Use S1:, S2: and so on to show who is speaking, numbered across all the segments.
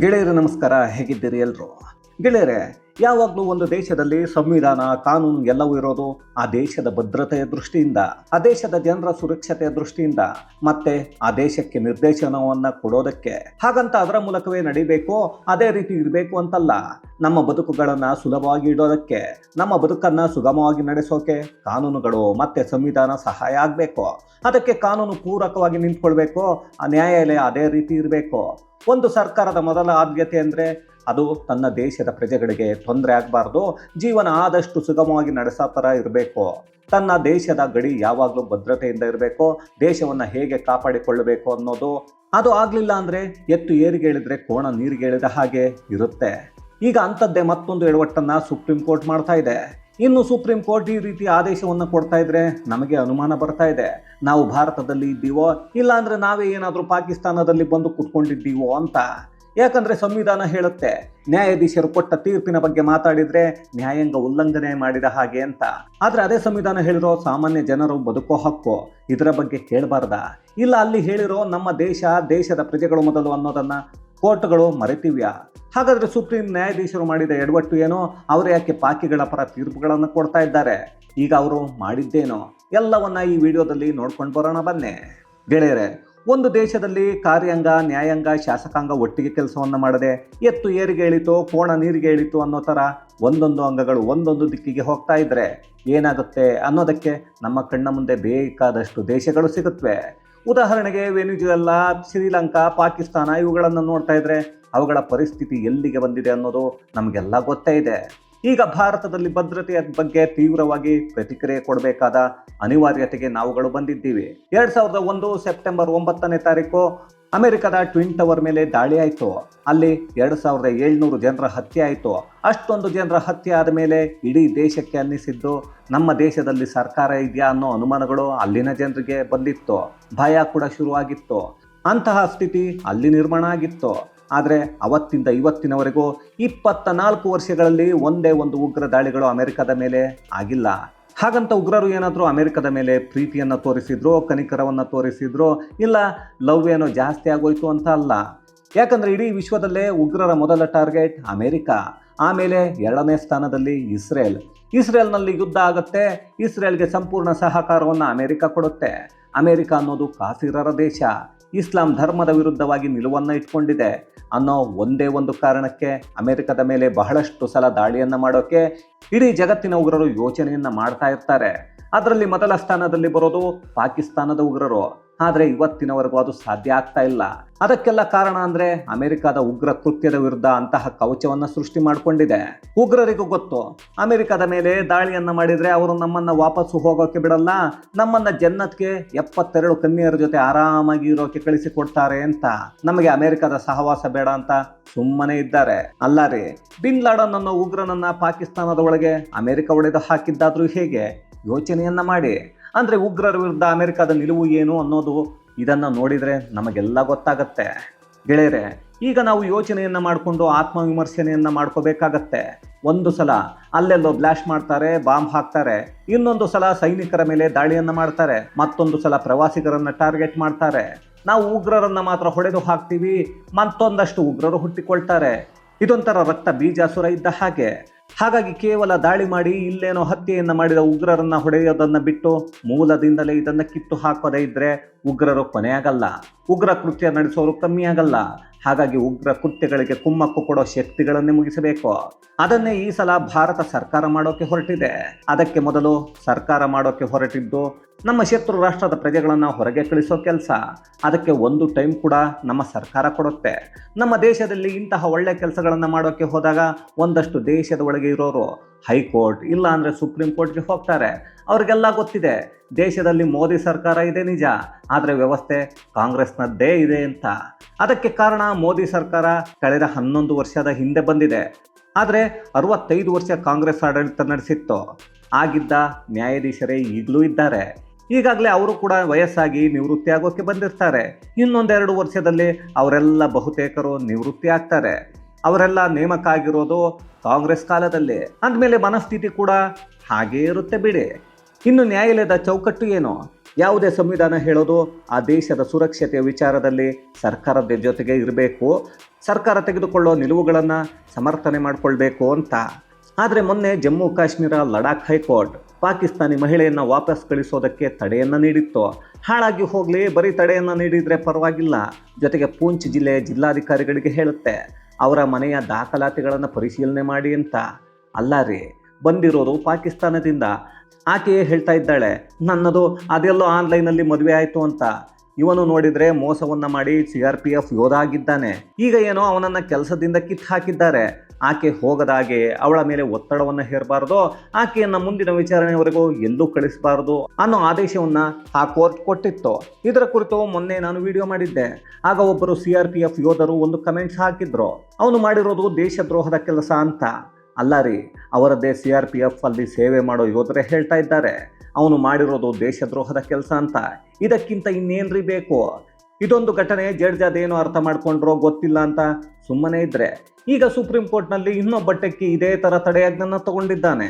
S1: ಗೆಳೆಯರು ನಮಸ್ಕಾರ, ಹೇಗಿದ್ದೀರಿ ಎಲ್ಲರೂ? ಗೆಳೆಯರೆ, ಯಾವಾಗಲೂ ಒಂದು ದೇಶದಲ್ಲಿ ಸಂವಿಧಾನ, ಕಾನೂನು ಎಲ್ಲವೂ ಇರೋದು ಆ ದೇಶದ ಭದ್ರತೆಯ ದೃಷ್ಟಿಯಿಂದ, ಆ ದೇಶದ ಜನರ ಸುರಕ್ಷತೆಯ ದೃಷ್ಟಿಯಿಂದ, ಮತ್ತೆ ಆ ದೇಶಕ್ಕೆ ನಿರ್ದೇಶನವನ್ನು ಕೊಡೋದಕ್ಕೆ. ಹಾಗಂತ ಅದರ ಮೂಲಕವೇ ನಡಿಬೇಕು, ಅದೇ ರೀತಿ ಇರಬೇಕು ಅಂತಲ್ಲ. ನಮ್ಮ ಬದುಕುಗಳನ್ನು ಸುಲಭವಾಗಿ ಇಡೋದಕ್ಕೆ, ನಮ್ಮ ಬದುಕನ್ನು ಸುಗಮವಾಗಿ ನಡೆಸೋಕೆ ಕಾನೂನುಗಳು ಮತ್ತೆ ಸಂವಿಧಾನ ಸಹಾಯ ಆಗಬೇಕು. ಅದಕ್ಕೆ ಕಾನೂನು ಪೂರಕವಾಗಿ ನಿಂತ್ಕೊಳ್ಬೇಕು, ಆ ನ್ಯಾಯಾಲಯ ಅದೇ ರೀತಿ ಇರಬೇಕು. ಒಂದು ಸರ್ಕಾರದ ಮೊದಲ ಆದ್ಯತೆ ಅಂದರೆ ಅದು ತನ್ನ ದೇಶದ ಪ್ರಜೆಗಳಿಗೆ ತೊಂದರೆ ಆಗಬಾರ್ದು, ಜೀವನ ಆದಷ್ಟು ಸುಗಮವಾಗಿ ನಡೆಸೋ ಥರ ಇರಬೇಕು. ತನ್ನ ದೇಶದ ಗಡಿ ಯಾವಾಗಲೂ ಭದ್ರತೆಯಿಂದ ಇರಬೇಕು, ದೇಶವನ್ನು ಹೇಗೆ ಕಾಪಾಡಿಕೊಳ್ಳಬೇಕು ಅನ್ನೋದು. ಅದು ಆಗಲಿಲ್ಲ ಅಂದರೆ ಎತ್ತು ಏರಿಗೆ ಇಳಿದ್ರೆ ಕೋಣ ನೀರಿಗೆ ಇಳಿದ ಹಾಗೆ ಇರುತ್ತೆ. ಈಗ ಅಂಥದ್ದೇ ಮತ್ತೊಂದು ಎಡವಟ್ಟನ್ನು ಸುಪ್ರೀಂ ಕೋರ್ಟ್ ಮಾಡ್ತಾ ಇದೆ. ಇನ್ನು ಸುಪ್ರೀಂ ಕೋರ್ಟ್ ಈ ರೀತಿ ಆದೇಶವನ್ನು ಕೊಡ್ತಾ ಇದ್ರೆ ನಮಗೆ ಅನುಮಾನ ಬರ್ತಾ ಇದೆ, ನಾವು ಭಾರತದಲ್ಲಿ ಇದ್ದೀವೋ ಇಲ್ಲ ಅಂದರೆ ನಾವೇ ಏನಾದರೂ ಪಾಕಿಸ್ತಾನದಲ್ಲಿ ಬಂದು ಕೂತ್ಕೊಂಡಿದ್ದೀವೋ ಅಂತ. ಯಾಕಂದರೆ ಸಂವಿಧಾನ ಹೇಳುತ್ತೆ, ನ್ಯಾಯಾಧೀಶರು ಕೊಟ್ಟ ತೀರ್ಪಿನ ಬಗ್ಗೆ ಮಾತಾಡಿದರೆ ನ್ಯಾಯಾಂಗ ಉಲ್ಲಂಘನೆ ಮಾಡಿದ ಹಾಗೆ ಅಂತ. ಆದರೆ ಅದೇ ಸಂವಿಧಾನ ಹೇಳಿರೋ ಸಾಮಾನ್ಯ ಜನರು ಬದುಕೋ ಹಕ್ಕು, ಇದರ ಬಗ್ಗೆ ಕೇಳಬಾರ್ದ? ಇಲ್ಲ ಅಲ್ಲಿ ಹೇಳಿರೋ ನಮ್ಮ ದೇಶದ ಪ್ರಜೆಗಳು ಮೊದಲು ಅನ್ನೋದನ್ನು ಕೋರ್ಟ್ಗಳು ಮರೆತಿವ್ಯಾ? ಹಾಗಾದರೆ ಸುಪ್ರೀಂ ನ್ಯಾಯಾಧೀಶರು ಮಾಡಿದ ಎಡವಟ್ಟು ಏನೋ? ಅವರು ಯಾಕೆ ಪಾಕಿಗಳ ಪರ ತೀರ್ಪುಗಳನ್ನು ಕೊಡ್ತಾ ಇದ್ದಾರೆ? ಈಗ ಅವರು ಮಾಡಿದ್ದೇನೋ ಎಲ್ಲವನ್ನ ಈ ವಿಡಿಯೋದಲ್ಲಿ ನೋಡ್ಕೊಂಡು ಬರೋಣ ಬನ್ನಿ. ಗೆಳೆಯರೆ, ಒಂದು ದೇಶದಲ್ಲಿ ಕಾರ್ಯಾಂಗ, ನ್ಯಾಯಾಂಗ, ಶಾಸಕಾಂಗ ಒಟ್ಟಿಗೆ ಕೆಲಸವನ್ನು ಮಾಡದೆ ಎತ್ತು ಏರಿಗೆ ಇಳಿತು, ಕೋಣ ನೀರಿಗೆ ಇಳಿತು ಅನ್ನೋ ಥರ ಒಂದೊಂದು ಅಂಗಗಳು ಒಂದೊಂದು ದಿಕ್ಕಿಗೆ ಹೋಗ್ತಾ ಇದ್ರೆ ಏನಾಗುತ್ತೆ ಅನ್ನೋದಕ್ಕೆ ನಮ್ಮ ಕಣ್ಣ ಮುಂದೆ ಬೇಕಾದಷ್ಟು ದೇಶಗಳು ಸಿಗುತ್ತವೆ. ಉದಾಹರಣೆಗೆ ವೆನಿಜುವೆಲಾ, ಶ್ರೀಲಂಕಾ, ಪಾಕಿಸ್ತಾನ ಇವುಗಳನ್ನು ನೋಡ್ತಾ ಇದ್ರೆ ಅವುಗಳ ಪರಿಸ್ಥಿತಿ ಎಲ್ಲಿಗೆ ಬಂದಿದೆ ಅನ್ನೋದು ನಮಗೆಲ್ಲ ಗೊತ್ತೇ ಇದೆ. ಈಗ ಭಾರತದಲ್ಲಿ ಭದ್ರತೆಯ ಬಗ್ಗೆ ತೀವ್ರವಾಗಿ ಪ್ರತಿಕ್ರಿಯೆ ಕೊಡಬೇಕಾದ ಅನಿವಾರ್ಯತೆಗೆ ನಾವುಗಳು ಬಂದಿದ್ದೀವಿ. 2001 ಸೆಪ್ಟೆಂಬರ್ 9 ಅಮೆರಿಕದ ಟ್ವಿನ್ ಟವರ್ ಮೇಲೆ ದಾಳಿ ಆಯಿತು. ಅಲ್ಲಿ 2700 ಜನರ ಹತ್ಯೆ ಆಯಿತು. ಅಷ್ಟೊಂದು ಜನರ ಹತ್ಯೆ ಆದ ಮೇಲೆ ಇಡೀ ದೇಶಕ್ಕೆ ಅನ್ನಿಸಿದ್ದು ನಮ್ಮ ದೇಶದಲ್ಲಿ ಸರ್ಕಾರ ಇದೆಯಾ ಅನ್ನೋ ಅನುಮಾನಗಳು ಅಲ್ಲಿನ ಜನರಿಗೆ ಬಂದಿತ್ತು. ಭಯ ಕೂಡ ಶುರುವಾಗಿತ್ತು. ಅಂತಹ ಸ್ಥಿತಿ ಅಲ್ಲಿ ನಿರ್ಮಾಣ ಆಗಿತ್ತು. ಆದರೆ ಅವತ್ತಿಂದ ಇವತ್ತಿನವರೆಗೂ 24 ವರ್ಷಗಳಲ್ಲಿ ಒಂದೇ ಒಂದು ಉಗ್ರ ದಾಳಿಗಳು ಅಮೆರಿಕದ ಮೇಲೆ ಆಗಿಲ್ಲ. ಹಾಗಂತ ಉಗ್ರರು ಏನಾದರೂ ಅಮೆರಿಕದ ಮೇಲೆ ಪ್ರೀತಿಯನ್ನು ತೋರಿಸಿದ್ರು, ಕನಿಕರವನ್ನು ತೋರಿಸಿದ್ರು, ಇಲ್ಲ ಲವ್ ಏನೋ ಜಾಸ್ತಿ ಆಗೋಯ್ತು ಅಂತ ಅಲ್ಲ. ಯಾಕಂದರೆ ಇಡೀ ವಿಶ್ವದಲ್ಲೇ ಉಗ್ರರ ಮೊದಲ ಟಾರ್ಗೆಟ್ ಅಮೆರಿಕ, ಆಮೇಲೆ 2ನೇ ಸ್ಥಾನದಲ್ಲಿ ಇಸ್ರೇಲ್ನಲ್ಲಿ ಯುದ್ಧ ಆಗುತ್ತೆ. ಇಸ್ರೇಲ್ಗೆ ಸಂಪೂರ್ಣ ಸಹಕಾರವನ್ನು ಅಮೆರಿಕ ಕೊಡುತ್ತೆ. ಅಮೆರಿಕ ಅನ್ನೋದು ಕಾಫಿರರ ದೇಶ, ಇಸ್ಲಾಂ ಧರ್ಮದ ವಿರುದ್ಧವಾಗಿ ನಿಲುವನ್ನು ಇಟ್ಕೊಂಡಿದೆ ಅನ್ನೋ ಒಂದೇ ಒಂದು ಕಾರಣಕ್ಕೆ ಅಮೆರಿಕದ ಮೇಲೆ ಬಹಳಷ್ಟು ಸಲ ದಾಳಿಯನ್ನು ಮಾಡೋಕ್ಕೆ ಇಡೀ ಜಗತ್ತಿನ ಉಗ್ರರು ಯೋಚನೆಯನ್ನು ಮಾಡ್ತಾ ಇರ್ತಾರೆ. ಅದರಲ್ಲಿ ಮೊದಲ ಸ್ಥಾನದಲ್ಲಿ ಬರೋದು ಪಾಕಿಸ್ತಾನದ ಉಗ್ರರು. ಆದರೆ ಇವತ್ತಿನವರೆಗೂ ಅದು ಸಾಧ್ಯ ಆಗ್ತಾ ಇಲ್ಲ. ಅದಕ್ಕೆಲ್ಲ ಕಾರಣ ಅಂದರೆ ಅಮೆರಿಕದ ಉಗ್ರ ಕೃತ್ಯದ ವಿರುದ್ಧ ಅಂತಹ ಕವಚವನ್ನು ಸೃಷ್ಟಿ ಮಾಡಿಕೊಂಡಿದೆ. ಉಗ್ರರಿಗೂ ಗೊತ್ತು, ಅಮೆರಿಕದ ಮೇಲೆ ದಾಳಿಯನ್ನು ಮಾಡಿದರೆ ಅವರು ನಮ್ಮನ್ನು ವಾಪಸ್ಸು ಹೋಗೋಕೆ ಬಿಡಲ್ಲ, ನಮ್ಮನ್ನು ಜನ್ನತ್ಗೆ 72 ಕನ್ಯೆಯರ ಜೊತೆ ಆರಾಮಾಗಿ ಇರೋಕೆ ಕಳಿಸಿಕೊಡ್ತಾರೆ ಅಂತ. ನಮಗೆ ಅಮೆರಿಕದ ಸಹವಾಸ ಬೇಡ ಅಂತ ಸುಮ್ಮನೆ ಇದ್ದಾರೆ. ಅಲ್ಲ ರೀ, ಬಿನ್ ಲಾಡನ್ ಅನ್ನೋ ಉಗ್ರನನ್ನ ಪಾಕಿಸ್ತಾನದ ಒಳಗೆ ಅಮೆರಿಕ ಒಡೆದು ಹಾಕಿದ್ದಾದ್ರೂ ಹೇಗೆ? ಯೋಚನೆಯನ್ನ ಮಾಡಿ. ಅಂದರೆ ಉಗ್ರರ ವಿರುದ್ಧ ಅಮೆರಿಕದ ನಿಲುವು ಏನು ಅನ್ನೋದು ಇದನ್ನು ನೋಡಿದರೆ ನಮಗೆಲ್ಲ ಗೊತ್ತಾಗತ್ತೆ. ಗೆಳೆಯರೆ, ಈಗ ನಾವು ಯೋಚನೆಯನ್ನು ಮಾಡಿಕೊಂಡು ಆತ್ಮವಿಮರ್ಶನೆಯನ್ನು ಮಾಡ್ಕೋಬೇಕಾಗತ್ತೆ. ಒಂದು ಸಲ ಅಲ್ಲೆಲ್ಲೋ ಬ್ಲಾಸ್ಟ್ ಮಾಡ್ತಾರೆ, ಬಾಂಬ್ ಹಾಕ್ತಾರೆ, ಇನ್ನೊಂದು ಸಲ ಸೈನಿಕರ ಮೇಲೆ ದಾಳಿಯನ್ನು ಮಾಡ್ತಾರೆ, ಮತ್ತೊಂದು ಸಲ ಪ್ರವಾಸಿಗರನ್ನು ಟಾರ್ಗೆಟ್ ಮಾಡ್ತಾರೆ. ನಾವು ಉಗ್ರರನ್ನು ಮಾತ್ರ ಹೊಡೆದು ಹಾಕ್ತೀವಿ, ಮತ್ತೊಂದಷ್ಟು ಉಗ್ರರು ಹುಟ್ಟಿಕೊಳ್ತಾರೆ. ಇದೊಂಥರ ರಕ್ತ ಬೀಜಾಸುರ ಇದ್ದ ಹಾಗೆ. ಹಾಗಾಗಿ ಕೇವಲ ದಾಳಿ ಮಾಡಿ ಇಲ್ಲೇನೋ ಹತ್ಯೆಯನ್ನು ಮಾಡಿದ ಉಗ್ರರನ್ನು ಹೊಡೆಯೋದನ್ನು ಬಿಟ್ಟು ಮೂಲದಿಂದಲೇ ಇದನ್ನು ಕಿತ್ತು ಹಾಕೋದೇ ಇದ್ದರೆ ಉಗ್ರರು ಕೊನೆಯಾಗಲ್ಲ, ಉಗ್ರ ಕೃತ್ಯ ನಡೆಸೋರು ಕಮ್ಮಿ ಆಗಲ್ಲ. ಹಾಗಾಗಿ ಉಗ್ರ ಕೃತ್ಯಗಳಿಗೆ ಕುಮ್ಮಕ್ಕು ಕೊಡೋ ಶಕ್ತಿಗಳನ್ನೇ ಮುಗಿಸಬೇಕು. ಅದನ್ನೇ ಈ ಸಲ ಭಾರತ ಸರ್ಕಾರ ಮಾಡೋಕೆ ಹೊರಟಿದೆ. ಅದಕ್ಕೆ ಮೊದಲು ಸರ್ಕಾರ ಮಾಡೋಕೆ ಹೊರಟಿದ್ದು ನಮ್ಮ ಶತ್ರು ರಾಷ್ಟ್ರದ ಪ್ರಜೆಗಳನ್ನು ಹೊರಗೆ ಕಳಿಸೋ ಕೆಲಸ. ಅದಕ್ಕೆ ಒಂದು ಟೈಮ್ ಕೂಡ ನಮ್ಮ ಸರ್ಕಾರ ಕೊಡುತ್ತೆ. ನಮ್ಮ ದೇಶದಲ್ಲಿ ಇಂತಹ ಒಳ್ಳೆ ಕೆಲಸಗಳನ್ನು ಮಾಡೋಕ್ಕೆ ಹೋದಾಗ ಒಂದಷ್ಟು ದೇಶದ ಒಳಗೆ ಇರೋರು ಹೈಕೋರ್ಟ್ ಇಲ್ಲ ಅಂದರೆ ಸುಪ್ರೀಂ ಕೋರ್ಟ್ಗೆ ಹೋಗ್ತಾರೆ. ಅವ್ರಿಗೆಲ್ಲ ಗೊತ್ತಿದೆ, ದೇಶದಲ್ಲಿ ಮೋದಿ ಸರ್ಕಾರ ಇದೆ ನಿಜ, ಆದರೆ ವ್ಯವಸ್ಥೆ ಕಾಂಗ್ರೆಸ್ನದ್ದೇ ಇದೆ ಅಂತ. ಅದಕ್ಕೆ ಕಾರಣ ಮೋದಿ ಸರ್ಕಾರ ಕಳೆದ 11 ವರ್ಷದ ಹಿಂದೆ ಬಂದಿದೆ. ಆದರೆ 65 ವರ್ಷ ಕಾಂಗ್ರೆಸ್ ಆಡಳಿತ ನಡೆಸಿತ್ತು. ಆಗಿದ್ದ ನ್ಯಾಯಾಧೀಶರೇ ಈಗಲೂ ಇದ್ದಾರೆ. ಈಗಾಗಲೇ ಅವರು ಕೂಡ ವಯಸ್ಸಾಗಿ ನಿವೃತ್ತಿ ಆಗೋಕ್ಕೆ ಬಂದಿರ್ತಾರೆ. ಇನ್ನೊಂದೆರಡು ವರ್ಷದಲ್ಲಿ ಅವರೆಲ್ಲ ಬಹುತೇಕರು ನಿವೃತ್ತಿ ಆಗ್ತಾರೆ. ಅವರೆಲ್ಲ ನೇಮಕ ಆಗಿರೋದು ಕಾಂಗ್ರೆಸ್ ಕಾಲದಲ್ಲಿ. ಅಂದಮೇಲೆ ಮನಸ್ಥಿತಿ ಕೂಡ ಹಾಗೇ ಇರುತ್ತೆ ಬಿಡಿ. ಇನ್ನು ನ್ಯಾಯಾಲಯದ ಚೌಕಟ್ಟು ಏನು? ಯಾವುದೇ ಸಂವಿಧಾನ ಹೇಳೋದು ಆ ದೇಶದ ಸುರಕ್ಷತೆಯ ವಿಚಾರದಲ್ಲಿ ಸರ್ಕಾರದ ಜೊತೆಗೆ ಇರಬೇಕು, ಸರ್ಕಾರ ತೆಗೆದುಕೊಳ್ಳೋ ನಿಲುವುಗಳನ್ನು ಸಮರ್ಥನೆ ಮಾಡಿಕೊಳ್ಬೇಕು ಅಂತ. ಆದರೆ ಮೊನ್ನೆ ಜಮ್ಮು ಕಾಶ್ಮೀರ ಲಡಾಖ್ ಹೈಕೋರ್ಟ್ ಪಾಕಿಸ್ತಾನಿ ಮಹಿಳೆಯನ್ನು ವಾಪಸ್ ಕಳಿಸೋದಕ್ಕೆ ತಡೆಯನ್ನು ನೀಡಿತ್ತು. ಹಾಳಾಗಿ ಹೋಗಲಿ, ಬರೀ ತಡೆಯನ್ನು ನೀಡಿದರೆ ಪರವಾಗಿಲ್ಲ, ಜೊತೆಗೆ ಪೂಂಚ್ ಜಿಲ್ಲೆ ಜಿಲ್ಲಾಧಿಕಾರಿಗಳಿಗೆ ಹೇಳುತ್ತೆ ಅವರ ಮನೆಯ ದಾಖಲಾತಿಗಳನ್ನು ಪರಿಶೀಲನೆ ಮಾಡಿ ಅಂತ. ಅಲ್ಲ ರೀ, ಬಂದಿರೋದು ಪಾಕಿಸ್ತಾನದಿಂದ. ಆಕೆಯೇ ಹೇಳ್ತಾ ಇದ್ದಾಳೆ ನನ್ನದು ಅದೆಲ್ಲೋ ಆನ್ಲೈನಲ್ಲಿ ಮದುವೆ ಆಯಿತು ಅಂತ. ಇವನು ನೋಡಿದರೆ ಮೋಸವನ್ನು ಮಾಡಿ CRPF ಯೋಧ ಆಗಿದ್ದಾನೆ. ಈಗ ಏನೋ ಅವನನ್ನು ಕೆಲಸದಿಂದ ಕಿತ್ತು ಹಾಕಿದ್ದಾರೆ. ಆಕೆ ಹೋಗದಾಗೆ ಅವಳ ಮೇಲೆ ಒತ್ತಡವನ್ನು ಹೇರಬಾರ್ದು, ಆಕೆಯನ್ನು ಮುಂದಿನ ವಿಚಾರಣೆವರೆಗೂ ಎಲ್ಲೂ ಕಳಿಸಬಾರ್ದು ಅನ್ನೋ ಆದೇಶವನ್ನು ಆ ಕೋರ್ಟ್ ಕೊಟ್ಟಿತ್ತು. ಇದರ ಕುರಿತು ಮೊನ್ನೆ ನಾನು ವಿಡಿಯೋ ಮಾಡಿದ್ದೆ. ಆಗ ಒಬ್ಬರು CRPF ಯೋಧರು ಒಂದು ಕಮೆಂಟ್ಸ್ ಹಾಕಿದ್ರು, ಅವನು ಮಾಡಿರೋದು ದೇಶದ್ರೋಹದ ಕೆಲಸ ಅಂತ. ಅಲ್ಲ ರೀ, ಅವರದ್ದೇ CRPF ಅಲ್ಲಿ ಸೇವೆ ಮಾಡೋ ಯೋಧರೇ ಹೇಳ್ತಾ ಇದ್ದಾರೆ ಅವನು ಮಾಡಿರೋದು ದೇಶದ್ರೋಹದ ಕೆಲಸ ಅಂತ. ಇದಕ್ಕಿಂತ ಇನ್ನೇನ್ರಿ ಬೇಕು? ಇದೊಂದು ಘಟನೆ ಜಡ್ಜ್ ಅದೇನೋ ಅರ್ಥ ಮಾಡ್ಕೊಂಡ್ರೋ ಗೊತ್ತಿಲ್ಲ ಅಂತ ಸುಮ್ಮನೆ ಇದ್ರೆ, ಈಗ ಸುಪ್ರೀಂ ಕೋರ್ಟ್ನಲ್ಲಿ ಇನ್ನೊಬ್ಬ ಟೆಕ್ಕಿ ಇದೇ ಥರ ತಡೆಯಾಜ್ಞೆಯನ್ನು ತಗೊಂಡಿದ್ದಾನೆ.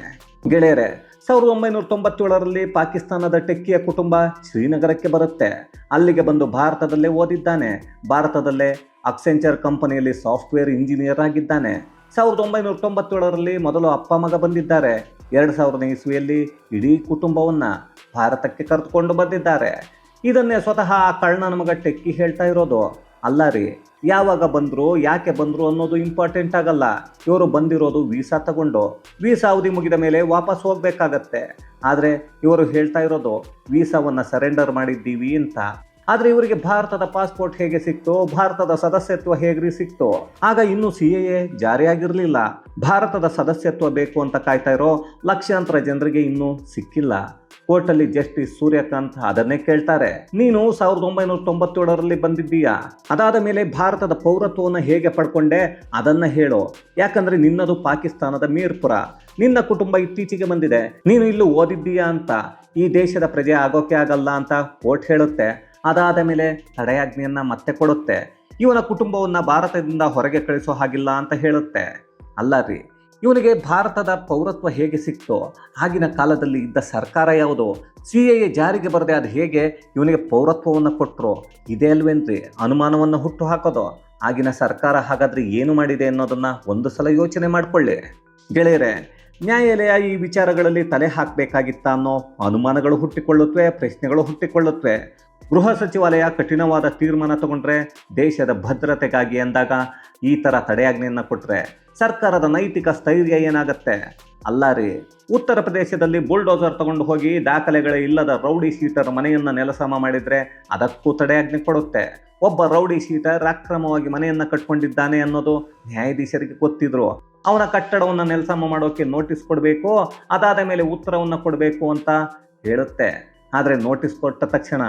S1: ಗೆಳೆಯರೆ, 1997ರಲ್ಲಿ ಪಾಕಿಸ್ತಾನದ ಟೆಕ್ಕಿಯ ಕುಟುಂಬ ಶ್ರೀನಗರಕ್ಕೆ ಬರುತ್ತೆ. ಅಲ್ಲಿಗೆ ಬಂದು ಭಾರತದಲ್ಲೇ ಓದಿದ್ದಾನೆ. ಭಾರತದಲ್ಲೇ ಅಕ್ಸೆಂಚರ್ ಕಂಪನಿಯಲ್ಲಿ ಸಾಫ್ಟ್ವೇರ್ ಇಂಜಿನಿಯರ್ ಆಗಿದ್ದಾನೆ. 1997ರಲ್ಲಿ ಮೊದಲು ಅಪ್ಪ ಮಗ ಬಂದಿದ್ದಾರೆ. 2000ನೇ ಇಸ್ವಿಯಲ್ಲಿ ಇಡೀ ಕುಟುಂಬವನ್ನು ಭಾರತಕ್ಕೆ ಕರೆದುಕೊಂಡು ಬಂದಿದ್ದಾರೆ. ಇದನ್ನೇ ಸ್ವತಃ ಆ ಕಳ್ಳನ ಮಗ ಟೆಕ್ಕಿ ಹೇಳ್ತಾ ಇರೋದು. ಅಲ್ಲ ರೀ, ಯಾವಾಗ ಬಂದರು, ಯಾಕೆ ಬಂದರು ಅನ್ನೋದು ಇಂಪಾರ್ಟೆಂಟ್ ಆಗಲ್ಲ. ಇವರು ಬಂದಿರೋದು ವೀಸಾ ತಗೊಂಡು. ವೀಸಾ ಅವಧಿ ಮುಗಿದ ಮೇಲೆ ವಾಪಸ್ ಹೋಗಬೇಕಾಗತ್ತೆ. ಆದರೆ ಇವರು ಹೇಳ್ತಾ ಇರೋದು ವೀಸಾವನ್ನು ಸರೆಂಡರ್ ಮಾಡಿದ್ದೀವಿ ಅಂತ. ಆದರೆ ಇವರಿಗೆ ಭಾರತದ ಪಾಸ್ಪೋರ್ಟ್ ಹೇಗೆ ಸಿಕ್ತು, ಭಾರತದ ಸದಸ್ಯತ್ವ ಹೇಗ್ರಿ ಸಿಕ್ತು? ಆಗ ಇನ್ನೂ CAA ಜಾರಿಯಾಗಿರಲಿಲ್ಲ. ಭಾರತದ ಸದಸ್ಯತ್ವ ಬೇಕು ಅಂತ ಕಾಯ್ತಾ ಇರೋ ಲಕ್ಷಾಂತರ ಜನರಿಗೆ ಇನ್ನೂ ಸಿಕ್ಕಿಲ್ಲ. ಕೋರ್ಟಲ್ಲಿ ಜಸ್ಟಿಸ್ ಸೂರ್ಯಕಾಂತ್ ಅದನ್ನೇ ಕೇಳ್ತಾರೆ, ನೀನು 1997ರಲ್ಲಿ ಬಂದಿದ್ದೀಯಾ, ಅದಾದ ಮೇಲೆ ಭಾರತದ ಪೌರತ್ವವನ್ನು ಹೇಗೆ ಪಡ್ಕೊಂಡೆ ಅದನ್ನು ಹೇಳು. ಯಾಕಂದರೆ ನಿನ್ನದು ಪಾಕಿಸ್ತಾನದ ಮೀರ್ಪುರ, ನಿನ್ನ ಕುಟುಂಬ ಇತ್ತೀಚೆಗೆ ಬಂದಿದೆ, ನೀನು ಇಲ್ಲೂ ಓದಿದ್ದೀಯಾ ಅಂತ ಈ ದೇಶದ ಪ್ರಜೆ ಆಗೋಕೆ ಆಗಲ್ಲ ಅಂತ ಕೋರ್ಟ್ ಹೇಳುತ್ತೆ. ಅದಾದ ಮೇಲೆ ತಡೆಯಾಜ್ಞೆಯನ್ನು ಮತ್ತೆ ಕೊಡುತ್ತೆ. ಇವನ ಕುಟುಂಬವನ್ನು ಭಾರತದಿಂದ ಹೊರಗೆ ಕಳಿಸೋ ಹಾಗಿಲ್ಲ ಅಂತ ಹೇಳುತ್ತೆ. ಅಲ್ಲ ರೀ, ಇವನಿಗೆ ಭಾರತದ ಪೌರತ್ವ ಹೇಗೆ ಸಿಕ್ತು? ಆಗಿನ ಕಾಲದಲ್ಲಿ ಇದ್ದ ಸರ್ಕಾರ ಯಾವುದು? CAA ಜಾರಿಗೆ ಬರದೆ ಅದು ಹೇಗೆ ಇವನಿಗೆ ಪೌರತ್ವವನ್ನು ಕೊಟ್ಟರು? ಇದೇ ಅಲ್ವೇನ್ರಿ ಅನುಮಾನವನ್ನು ಹುಟ್ಟು ಹಾಕೋದು? ಆಗಿನ ಸರ್ಕಾರ ಹಾಗಾದರೆ ಏನು ಮಾಡಿದೆ ಅನ್ನೋದನ್ನು ಒಂದು ಸಲ ಯೋಚನೆ ಮಾಡಿಕೊಳ್ಳಿ. ಗೆಳೆಯರೆ, ನ್ಯಾಯಾಲಯ ಈ ವಿಚಾರಗಳಲ್ಲಿ ತಲೆ ಹಾಕಬೇಕಾಗಿತ್ತ ಅನ್ನೋ ಅನುಮಾನಗಳು ಹುಟ್ಟಿಕೊಳ್ಳುತ್ತವೆ, ಪ್ರಶ್ನೆಗಳು ಹುಟ್ಟಿಕೊಳ್ಳುತ್ತವೆ. ಗೃಹ ಸಚಿವಾಲಯ ಕಠಿಣವಾದ ತೀರ್ಮಾನ ತಗೊಂಡ್ರೆ ದೇಶದ ಭದ್ರತೆಗಾಗಿ ಅಂದಾಗ ಈ ಥರ ತಡೆಯಾಜ್ಞೆಯನ್ನು ಕೊಟ್ಟರೆ ಸರ್ಕಾರದ ನೈತಿಕ ಸ್ಥೈರ್ಯ ಏನಾಗತ್ತೆ? ಅಲ್ಲ ರೀ, ಉತ್ತರ ಪ್ರದೇಶದಲ್ಲಿ ಬುಲ್ಡೋಸರ್ ತಗೊಂಡು ಹೋಗಿ ದಾಖಲೆಗಳೇ ಇಲ್ಲದ ರೌಡಿ ಶೀಟರ್ ಮನೆಯನ್ನು ನೆಲಸಮ ಮಾಡಿದರೆ ಅದಕ್ಕೂ ತಡೆಯಾಜ್ಞೆ ಕೊಡುತ್ತೆ. ಒಬ್ಬ ರೌಡಿ ಶೀಟರ್ ಅಕ್ರಮವಾಗಿ ಮನೆಯನ್ನು ಕಟ್ಕೊಂಡಿದ್ದಾನೆ ಅನ್ನೋದು ನ್ಯಾಯಾಧೀಶರಿಗೆ ಗೊತ್ತಿದ್ರು. ಅವನ ಕಟ್ಟಡವನ್ನು ನೆಲಸಮ ಮಾಡೋಕ್ಕೆ ನೋಟಿಸ್ ಕೊಡಬೇಕು, ಅದಾದ ಮೇಲೆ ಉತ್ತರವನ್ನು ಕೊಡಬೇಕು ಅಂತ ಹೇಳುತ್ತೆ. ಆದರೆ ನೋಟಿಸ್ ಕೊಟ್ಟ ತಕ್ಷಣ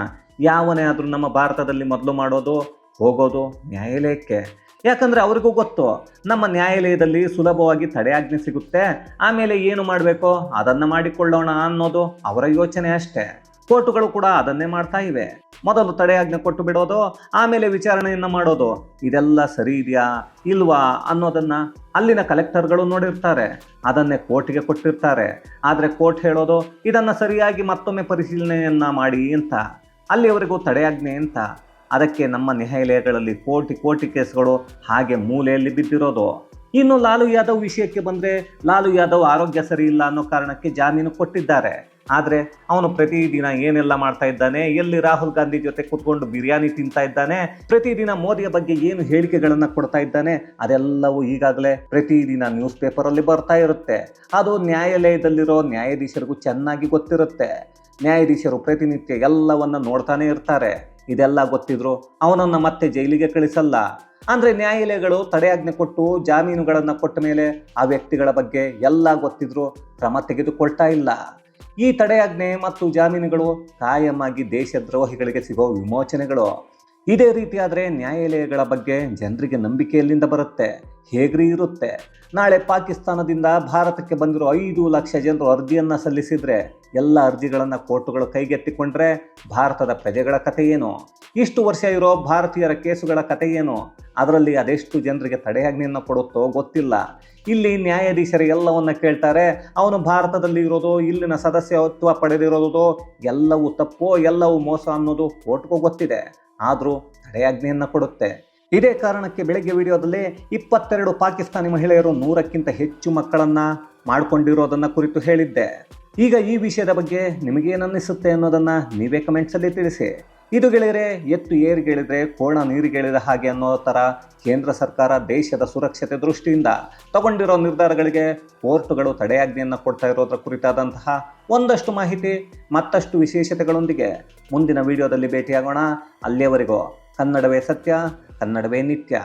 S1: ಯಾವನೇ ಆದರೂ ನಮ್ಮ ಭಾರತದಲ್ಲಿ ಮೊದಲು ಮಾಡೋದು ಹೋಗೋದು ನ್ಯಾಯಾಲಯಕ್ಕೆ. ಯಾಕಂದರೆ ಅವ್ರಿಗೂ ಗೊತ್ತು ನಮ್ಮ ನ್ಯಾಯಾಲಯದಲ್ಲಿ ಸುಲಭವಾಗಿ ತಡೆಯಾಜ್ಞೆ ಸಿಗುತ್ತೆ, ಆಮೇಲೆ ಏನು ಮಾಡಬೇಕೋ ಅದನ್ನು ಮಾಡಿಕೊಳ್ಳೋಣ ಅನ್ನೋದು ಅವರ ಯೋಚನೆ ಅಷ್ಟೇ. ಕೋರ್ಟುಗಳು ಕೂಡ ಅದನ್ನೇ ಮಾಡ್ತಾ ಇವೆ. ಮೊದಲು ತಡೆಯಾಜ್ಞೆ ಕೊಟ್ಟು ಬಿಡೋದು, ಆಮೇಲೆ ವಿಚಾರಣೆಯನ್ನು ಮಾಡೋದು. ಇದೆಲ್ಲ ಸರಿ ಇದೆಯಾ ಇಲ್ವಾ ಅನ್ನೋದನ್ನು ಅಲ್ಲಿನ ಕಲೆಕ್ಟರ್ಗಳು ನೋಡಿರ್ತಾರೆ, ಅದನ್ನೇ ಕೋರ್ಟ್ಗೆ ಕೊಟ್ಟಿರ್ತಾರೆ. ಆದರೆ ಕೋರ್ಟ್ ಹೇಳೋದು ಇದನ್ನು ಸರಿಯಾಗಿ ಮತ್ತೊಮ್ಮೆ ಪರಿಶೀಲನೆಯನ್ನು ಮಾಡಿ ಅಂತ, ಅಲ್ಲಿಯವರೆಗೂ ತಡೆಯಾಜ್ಞೆ ಅಂತ. ಅದಕ್ಕೆ ನಮ್ಮ ನ್ಯಾಯಾಲಯಗಳಲ್ಲಿ ಕೋಟಿ ಕೇಸ್ಗಳು ಹಾಗೆ ಮೂಲೆಯಲ್ಲಿ ಬಿದ್ದಿರೋದು. ಇನ್ನು ಲಾಲು ಯಾದವ್ ವಿಷಯಕ್ಕೆ ಬಂದರೆ, ಲಾಲು ಯಾದವ್ ಆರೋಗ್ಯ ಸರಿ ಇಲ್ಲ ಅನ್ನೋ ಕಾರಣಕ್ಕೆ ಜಾಮೀನು ಕೊಟ್ಟಿದ್ದಾರೆ. ಆದರೆ ಅವನು ಪ್ರತಿದಿನ ಏನೆಲ್ಲ ಮಾಡ್ತಾ ಇದ್ದಾನೆ, ಎಲ್ಲಿ ರಾಹುಲ್ ಗಾಂಧಿ ಜೊತೆ ಕೂತ್ಕೊಂಡು ಬಿರಿಯಾನಿ ತಿಂತಾ ಇದ್ದಾನೆ, ಪ್ರತಿದಿನ ಮೋದಿಯ ಬಗ್ಗೆ ಏನು ಹೇಳಿಕೆಗಳನ್ನು ಕೊಡ್ತಾ ಇದ್ದಾನೆ, ಅದೆಲ್ಲವೂ ಈಗಾಗಲೇ ಪ್ರತಿದಿನ ನ್ಯೂಸ್ ಪೇಪರಲ್ಲಿ ಬರ್ತಾ ಇರುತ್ತೆ. ಅದು ನ್ಯಾಯಾಲಯದಲ್ಲಿರೋ ನ್ಯಾಯಾಧೀಶರಿಗೂ ಚೆನ್ನಾಗಿ ಗೊತ್ತಿರುತ್ತೆ. ನ್ಯಾಯಾಧೀಶರು ಪ್ರತಿನಿತ್ಯ ಎಲ್ಲವನ್ನು ನೋಡ್ತಾನೆ ಇರ್ತಾರೆ. ಇದೆಲ್ಲ ಗೊತ್ತಿದ್ರು ಅವನನ್ನು ಮತ್ತೆ ಜೈಲಿಗೆ ಕಳಿಸಲ್ಲ. ಅಂದರೆ ನ್ಯಾಯಾಲಯಗಳು ತಡೆಯಾಜ್ಞೆ ಕೊಟ್ಟು ಜಾಮೀನುಗಳನ್ನು ಕೊಟ್ಟ ಮೇಲೆ ಆ ವ್ಯಕ್ತಿಗಳ ಬಗ್ಗೆ ಎಲ್ಲ ಗೊತ್ತಿದ್ರು ಕ್ರಮ ತೆಗೆದುಕೊಳ್ತಾ ಇಲ್ಲ. ಈ ತಡೆಯಾಜ್ಞೆ ಮತ್ತು ಜಾಮೀನುಗಳು ಕಾಯಮಾಗಿ ದೇಶದ್ರೋಹಿಗಳಿಗೆ ಸಿಗೋ ವಿಮೋಚನೆಗಳು. ಇದೇ ರೀತಿಯಾದರೆ ನ್ಯಾಯಾಲಯಗಳ ಬಗ್ಗೆ ಜನರಿಗೆ ನಂಬಿಕೆ ಎಲ್ಲಿಂದ ಬರುತ್ತೆ? ಹೇಗ್ರಿ ಇರುತ್ತೆ? ನಾಳೆ ಪಾಕಿಸ್ತಾನದಿಂದ ಭಾರತಕ್ಕೆ ಬಂದಿರೋ 5 ಲಕ್ಷ ಜನರು ಅರ್ಜಿಯನ್ನು ಸಲ್ಲಿಸಿದರೆ, ಎಲ್ಲ ಅರ್ಜಿಗಳನ್ನು ಕೋರ್ಟುಗಳು ಕೈಗೆತ್ತಿಕೊಂಡ್ರೆ ಭಾರತದ ಪ್ರಜೆಗಳ ಕಥೆ ಏನು? ಇಷ್ಟು ವರ್ಷ ಇರೋ ಭಾರತೀಯರ ಕೇಸುಗಳ ಕಥೆ ಏನು? ಅದರಲ್ಲಿ ಅದೆಷ್ಟು ಜನರಿಗೆ ತಡೆಯಾಜ್ಞೆಯನ್ನು ಕೊಡುತ್ತೋ ಗೊತ್ತಿಲ್ಲ. ಇಲ್ಲಿ ನ್ಯಾಯಾಧೀಶರು ಎಲ್ಲವನ್ನ ಕೇಳ್ತಾರೆ, ಅವನು ಭಾರತದಲ್ಲಿ ಇರೋದು, ಇಲ್ಲಿನ ಸದಸ್ಯತ್ವ ಪಡೆದಿರೋದು ಎಲ್ಲವೂ ತಪ್ಪು, ಎಲ್ಲವೂ ಮೋಸ ಅನ್ನೋದು ಕೋರ್ಟ್ಗೂ ಗೊತ್ತಿದೆ. ಆದರೂ ತಡೆಯಾಜ್ಞೆಯನ್ನು ಕೊಡುತ್ತೆ. ಇದೇ ಕಾರಣಕ್ಕೆ ಬೆಳಗ್ಗೆ ವಿಡಿಯೋದಲ್ಲಿ 22 ಪಾಕಿಸ್ತಾನಿ ಮಹಿಳೆಯರು 100ಕ್ಕಿಂತ ಹೆಚ್ಚು ಮಕ್ಕಳನ್ನ ಮಾಡಿಕೊಂಡಿರೋದನ್ನ ಕುರಿತು ಹೇಳಿದ್ದೆ. ಈಗ ಈ ವಿಷಯದ ಬಗ್ಗೆ ನಿಮಗೇನನ್ನಿಸುತ್ತೆ ಅನ್ನೋದನ್ನ ನೀವೇ ಕಮೆಂಟ್ಸಲ್ಲಿ ತಿಳಿಸಿ. ಇದು ಗೆಳೆಯರೆ, ಎತ್ತು ಏರಿಗೇಳಿದ್ರೆ ಕೋಣ ನೀರಿಗೇಳಿದ ಹಾಗೆ ಅನ್ನೋ ಥರ ಕೇಂದ್ರ ಸರ್ಕಾರ ದೇಶದ ಸುರಕ್ಷತೆ ದೃಷ್ಟಿಯಿಂದ ತಗೊಂಡಿರೋ ನಿರ್ಧಾರಗಳಿಗೆ ಕೋರ್ಟುಗಳು ತಡೆಯಾಜ್ಞೆಯನ್ನು ಕೊಡ್ತಾ ಇರೋದ್ರ ಕುರಿತಾದಂತಹ ಒಂದಷ್ಟು ಮಾಹಿತಿ ಮತ್ತಷ್ಟು ವಿಶೇಷತೆಗಳೊಂದಿಗೆ ಮುಂದಿನ ವಿಡಿಯೋದಲ್ಲಿ ಭೇಟಿಯಾಗೋಣ. ಅಲ್ಲಿಯವರೆಗೂ ಕನ್ನಡವೇ ಸತ್ಯ, ಕನ್ನಡವೇ ನಿತ್ಯ.